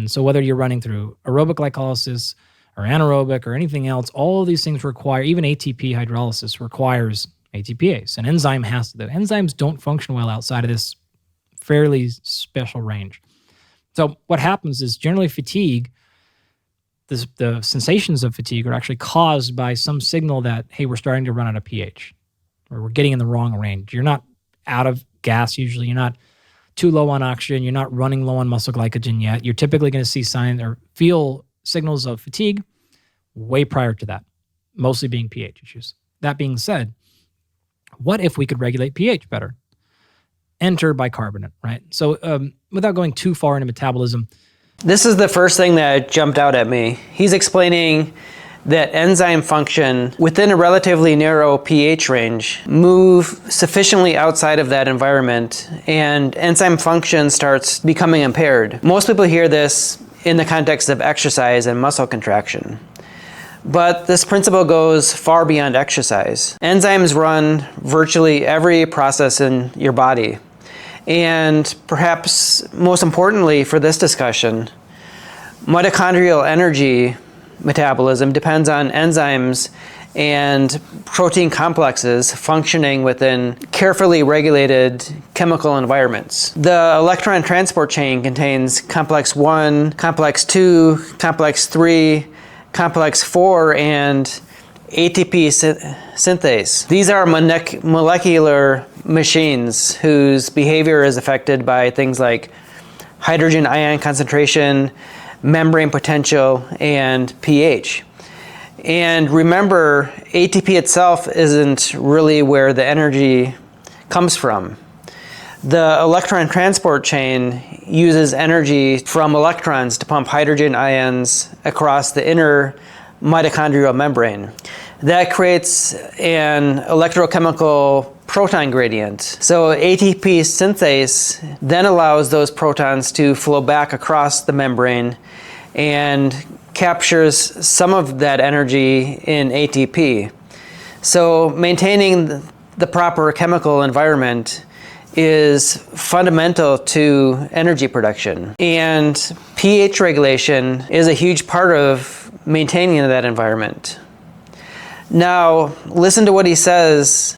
And so whether you're running through aerobic glycolysis or anaerobic or anything else, all of these things require, even ATP hydrolysis requires ATPase. An enzyme has to do. Enzymes don't function well outside of this fairly special range. So what happens is generally fatigue, the sensations of fatigue are actually caused by some signal that, hey, we're starting to run out of pH, or we're getting in the wrong range. You're not out of gas usually. You're not too low on oxygen. You're not running low on muscle glycogen yet. You're typically going to see signs or feel signals of fatigue way prior to that, mostly being pH issues. That being said, what if we could regulate pH better? Enter bicarbonate, right? So without going too far into metabolism. This is the first thing that jumped out at me. He's explaining that enzyme function within a relatively narrow pH range move sufficiently outside of that environment, and enzyme function starts becoming impaired. Most people hear this in the context of exercise and muscle contraction. But this principle goes far beyond exercise. Enzymes run virtually every process in your body. And perhaps most importantly for this discussion, mitochondrial energy metabolism depends on enzymes and protein complexes functioning within carefully regulated chemical environments. The electron transport chain contains complex 1, complex 2, complex 3, complex 4, and ATP synthase. These are molecular machines whose behavior is affected by things like hydrogen ion concentration, membrane potential, and pH. And remember, ATP itself isn't really where the energy comes from. The electron transport chain uses energy from electrons to pump hydrogen ions across the inner mitochondrial membrane. That creates an electrochemical proton gradient. So ATP synthase then allows those protons to flow back across the membrane and captures some of that energy in ATP. So maintaining the proper chemical environment is fundamental to energy production. And pH regulation is a huge part of maintaining that environment. Now, listen to what he says